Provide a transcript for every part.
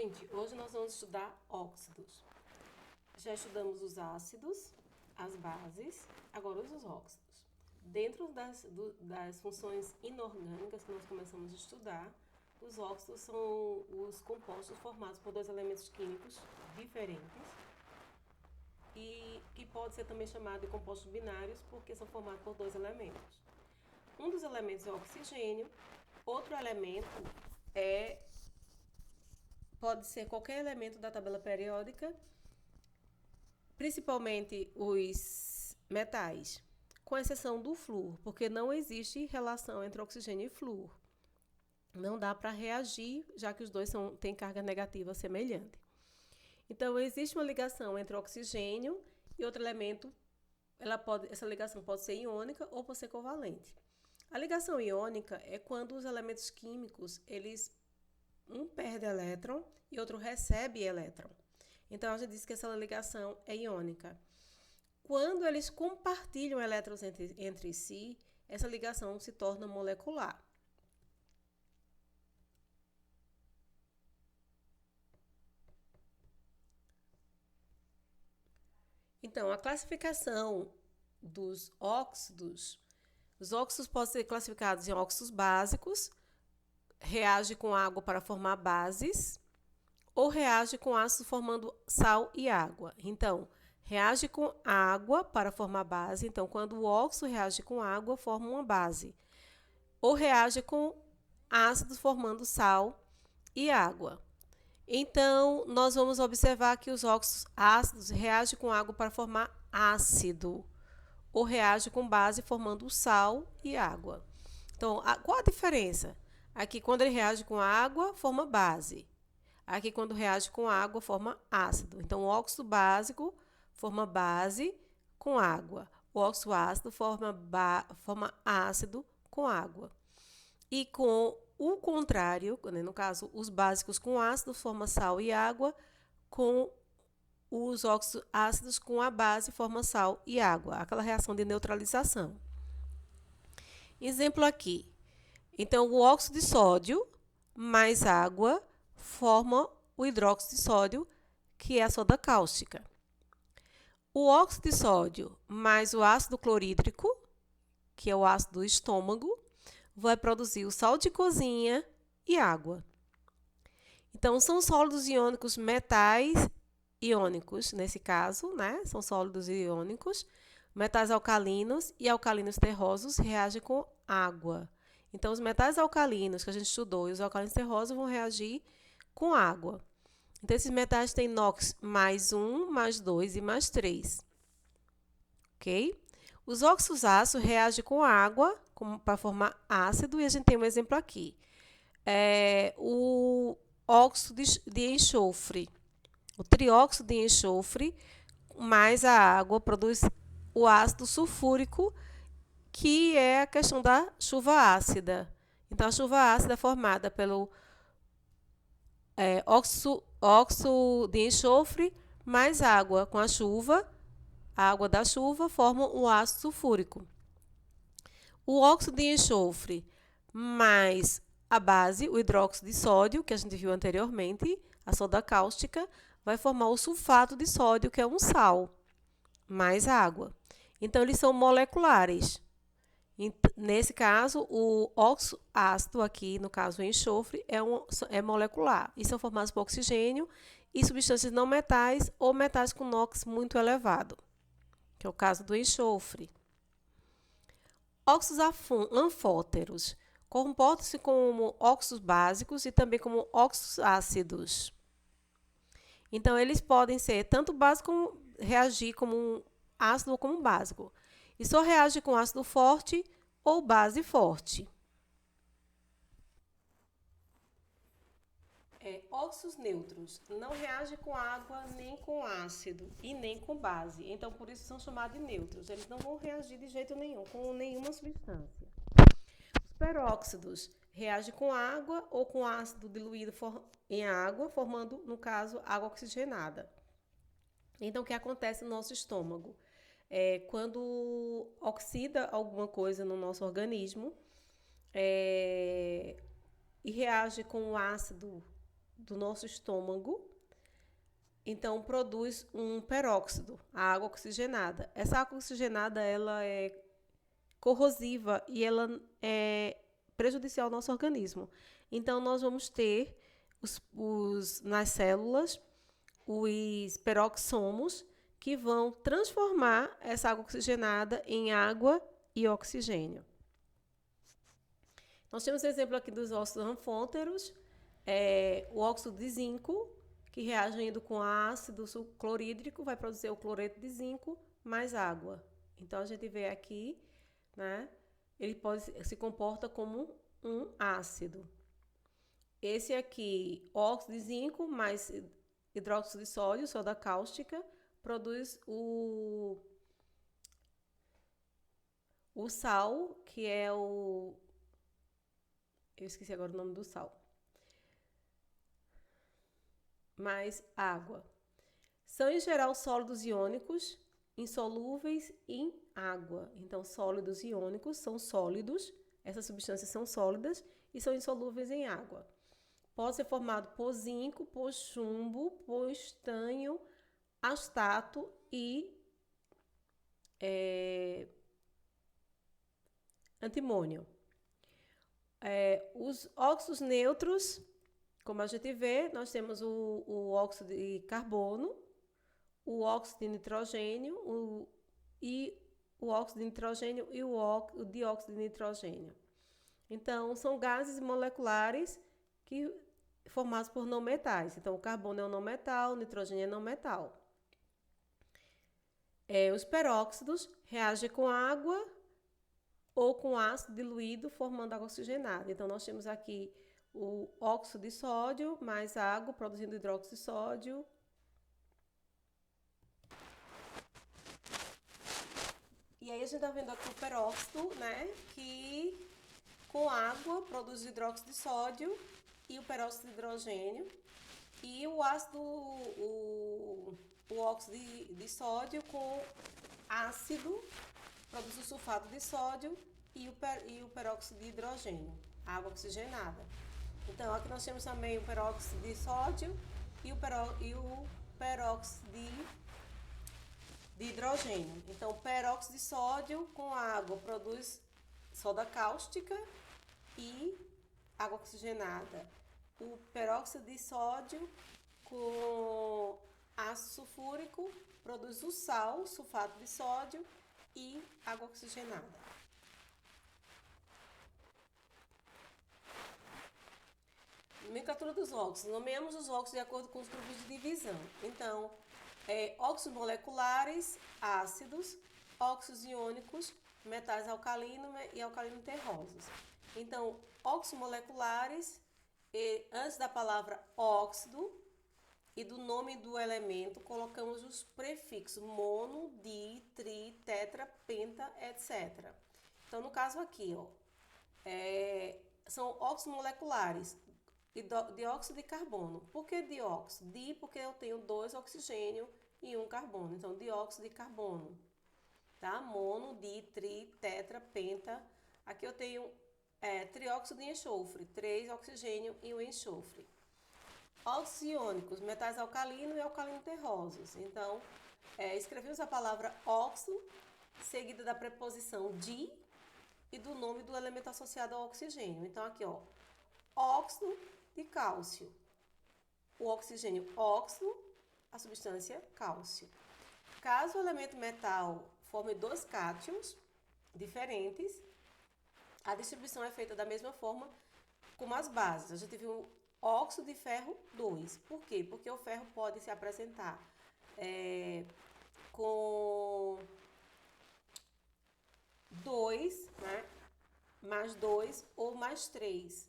Gente, hoje nós vamos estudar óxidos. Já estudamos os ácidos, as bases, agora os óxidos. Dentro das funções inorgânicas que nós começamos a estudar, os óxidos são os compostos formados por dois elementos químicos diferentes e que pode ser também chamado de compostos binários porque são formados por dois elementos. Um dos elementos é o oxigênio, outro elemento pode ser qualquer elemento da tabela periódica, principalmente os metais, com exceção do flúor, porque não existe relação entre oxigênio e flúor. Não dá para reagir, já que os dois têm carga negativa semelhante. Então, existe uma ligação entre o oxigênio e outro elemento. Essa ligação pode ser iônica ou pode ser covalente. A ligação iônica é quando os elementos químicos, um perde elétron e outro recebe elétron. Então, a gente diz que essa ligação é iônica. Quando eles compartilham elétrons entre si, essa ligação se torna molecular. Então, a classificação dos óxidos, os óxidos podem ser classificados em óxidos básicos, reage com água para formar bases, ou reage com ácido formando sal e água. Então, reage com água para formar base. Então, quando o óxido reage com água, forma uma base. Ou reage com ácido formando sal e água. Então, nós vamos observar que os óxidos ácidos reagem com água para formar ácido, ou reage com base formando sal e água. Então, qual a diferença? Aqui, quando ele reage com água, forma base. Aqui, quando reage com água, forma ácido. Então, o óxido básico forma base com água. O óxido ácido forma ácido com água. E com o contrário, no caso, os básicos com ácido forma sal e água, com os óxidos ácidos com a base forma sal e água. Aquela reação de neutralização. Exemplo aqui. Então, o óxido de sódio mais água forma o hidróxido de sódio, que é a soda cáustica. O óxido de sódio mais o ácido clorídrico, que é o ácido do estômago, vai produzir o sal de cozinha e água. Então, são sólidos iônicos metais iônicos, nesse caso, né? São sólidos iônicos. Metais alcalinos e alcalinos terrosos reagem com água. Então, os metais alcalinos que a gente estudou e os alcalinos terrosos vão reagir com água. Então, esses metais têm NOx mais 1, mais 2 e mais 3. Ok? Os óxidos ácidos reagem com água para formar ácido, e a gente tem um exemplo aqui. O óxido de enxofre, o trióxido de enxofre, mais a água produz o ácido sulfúrico, que é a questão da chuva ácida. Então, a chuva ácida é formada pelo óxido de enxofre mais água. Com a chuva, a água da chuva forma o ácido sulfúrico. O óxido de enxofre mais a base, o hidróxido de sódio, que a gente viu anteriormente, a soda cáustica, vai formar o sulfato de sódio, que é um sal, mais água. Então, eles são moleculares. Nesse caso, o óxido ácido aqui, no caso o enxofre, é molecular. E são formados por oxigênio e substâncias não metais ou metais com NOx muito elevado, que é o caso do enxofre. Óxidos anfóteros comportam-se como óxidos básicos e também como óxidos ácidos. Então, eles podem ser tanto básico como reagir como um ácido ou como um básico. E só reage com ácido forte ou base forte. Óxidos neutros não reagem com água, nem com ácido e nem com base. Então, por isso são chamados de neutros. Eles não vão reagir de jeito nenhum com nenhuma substância. Os peróxidos reagem com água ou com ácido diluído em água, formando, no caso, água oxigenada. Então, o que acontece no nosso estômago? Quando oxida alguma coisa no nosso organismo e reage com o ácido do nosso estômago, então produz um peróxido, a água oxigenada. Essa água oxigenada, ela é corrosiva e ela é prejudicial ao nosso organismo. Então, nós vamos ter nas células os peroxomos que vão transformar essa água oxigenada em água e oxigênio. Nós temos exemplo aqui dos óxidos anfôteros, o óxido de zinco, que reagindo com ácido clorídrico vai produzir o cloreto de zinco mais água. Então, a gente vê aqui, né, ele se comporta como um ácido. Esse aqui, óxido de zinco mais hidróxido de sódio, soda cáustica, produz o sal, que é eu esqueci agora o nome do sal. Mais água. São, em geral, sólidos iônicos, insolúveis em água. Então, sólidos iônicos são sólidos, essas substâncias são sólidas e são insolúveis em água. Pode ser formado por zinco, por chumbo, por estanho, astato e antimônio. Os óxidos neutros, como a gente vê, nós temos o óxido de carbono, o óxido de nitrogênio, o óxido de nitrogênio e o dióxido de nitrogênio. Então, são gases moleculares formados por não metais. Então, o carbono é um não metal, o nitrogênio é não metal. Os peróxidos reagem com água ou com ácido diluído, formando água oxigenada. Então, nós temos aqui o óxido de sódio mais água, produzindo hidróxido de sódio. E aí, a gente está vendo aqui o peróxido, né, que com água produz hidróxido de sódio e o peróxido de hidrogênio. E o ácido, o óxido de sódio com ácido produz o sulfato de sódio e o peróxido de hidrogênio, água oxigenada. Então, aqui nós temos também o peróxido de sódio e o peróxido de hidrogênio. Então, o peróxido de sódio com água produz soda cáustica e água oxigenada. O peróxido de sódio com ácido sulfúrico produz o sal, sulfato de sódio e água oxigenada. Nomenclatura dos óxidos. Nomeamos os óxidos de acordo com os grupos de divisão. Então, óxidos moleculares, ácidos, óxidos iônicos, metais alcalinos e alcalino terrosos. Então, óxidos moleculares, antes da palavra óxido e do nome do elemento, colocamos os prefixos mono, di, tri, tetra, penta, etc. Então, no caso aqui, são óxidos moleculares, dióxido de carbono. Por que dióxido? Di, porque eu tenho 2 oxigênio e 1 carbono. Então, dióxido de carbono. Tá? Mono, di, tri, tetra, penta. Aqui eu tenho trióxido de enxofre, 3 oxigênio e 1 enxofre. Óxidos iônicos, metais alcalinos e alcalino terrosos. Então, escrevemos a palavra óxido, seguida da preposição di e do nome do elemento associado ao oxigênio. Então, aqui, óxido de cálcio. O oxigênio óxido, a substância cálcio. Caso o elemento metal forme 2 cátions diferentes, a distribuição é feita da mesma forma como as bases. A gente viu óxido de ferro 2. Por quê? Porque o ferro pode se apresentar com 2, né? Mais 2 ou mais 3.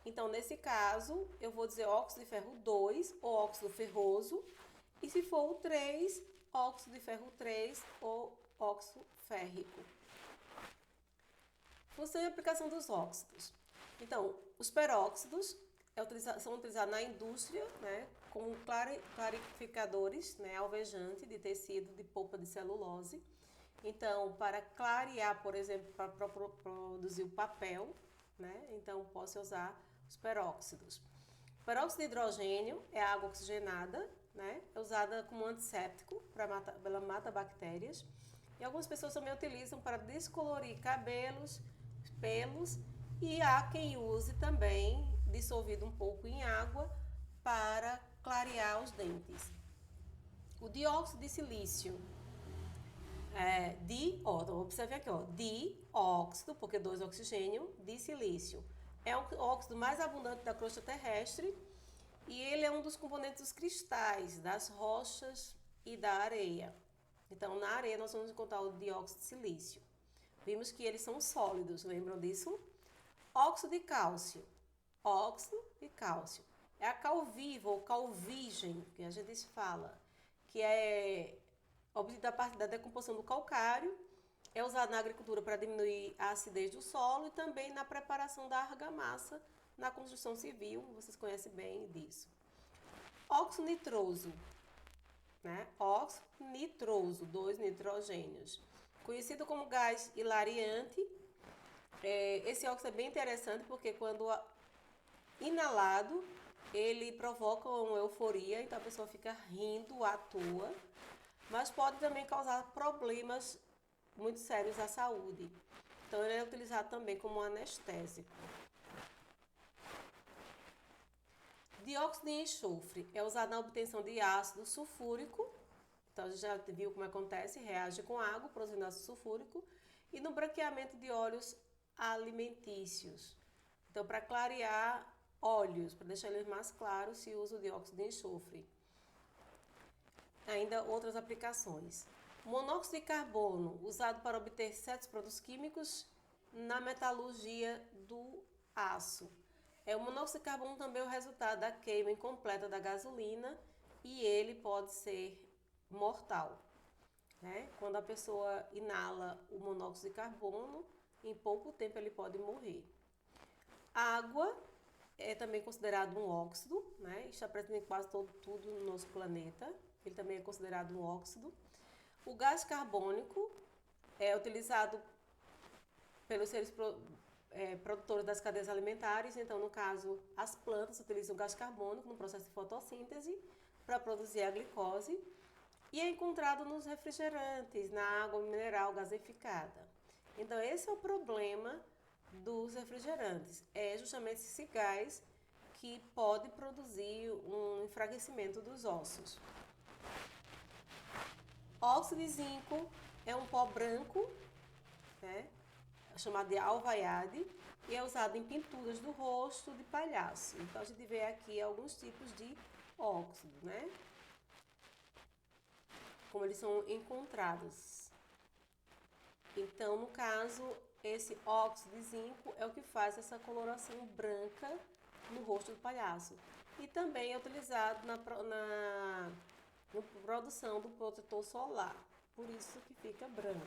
Então, nesse caso, eu vou dizer óxido de ferro 2 ou óxido ferroso. E se for o 3, óxido de ferro 3 ou óxido férrico. Função e aplicação dos óxidos. Então, os peróxidos são utilizados na indústria, né, como clarificadores, né, alvejante de tecido de polpa de celulose. Então, para clarear, por exemplo, para produzir o papel, né, então posso usar os peróxidos. Peróxido de hidrogênio é água oxigenada, né? É usada como antisséptico ela mata bactérias. E algumas pessoas também utilizam para descolorir cabelos, pelos, e há quem use também dissolvido um pouco em água para clarear os dentes. O dióxido de silício observe aqui, dióxido, porque 2 oxigênio, de silício. É o óxido mais abundante da crosta terrestre e ele é um dos componentes dos cristais, das rochas e da areia. Então, na areia nós vamos encontrar o dióxido de silício. Vimos que eles são sólidos, lembram disso? Óxido de cálcio. Óxido de cálcio. É a cal viva ou cal virgem, que a gente fala, que é obtida a partir da decomposição do calcário, é usado na agricultura para diminuir a acidez do solo e também na preparação da argamassa na construção civil, vocês conhecem bem disso. Óxido nitroso, né? Óxido nitroso, 2 nitrogênios, conhecido como gás hilariante. Esse óxido é bem interessante porque quando inalado, ele provoca uma euforia, então a pessoa fica rindo à toa, mas pode também causar problemas muito sérios à saúde. Então ele é utilizado também como anestésico. Dióxido de enxofre é usado na obtenção de ácido sulfúrico. Então a gente já viu como acontece, reage com água, produzindo ácido sulfúrico, e no branqueamento de óleos alimentícios. Então, para clarear óleos, para deixar eles mais claros, se usa o dióxido de enxofre. Ainda outras aplicações. Monóxido de carbono, usado para obter certos produtos químicos na metalurgia do aço. O monóxido de carbono também é o resultado da queima incompleta da gasolina e ele pode ser mortal, né? Quando a pessoa inala o monóxido de carbono, em pouco tempo ele pode morrer. Água é também considerado um óxido, né? Está presente em quase tudo no nosso planeta. Ele também é considerado um óxido. O gás carbônico é utilizado pelos seres produtores das cadeias alimentares. Então, no caso, as plantas utilizam o gás carbônico no processo de fotossíntese para produzir a glicose. E é encontrado nos refrigerantes, na água mineral gaseificada. Então, esse é o problema dos refrigerantes. É justamente esse gás que pode produzir um enfraquecimento dos ossos. Óxido de zinco é um pó branco, né, chamado de alvaiade, e é usado em pinturas do rosto de palhaço. Então, a gente vê aqui alguns tipos de óxido, né? Como eles são encontrados. Então, no caso, esse óxido de zinco é o que faz essa coloração branca no rosto do palhaço. E também é utilizado na produção do protetor solar, por isso que fica branco.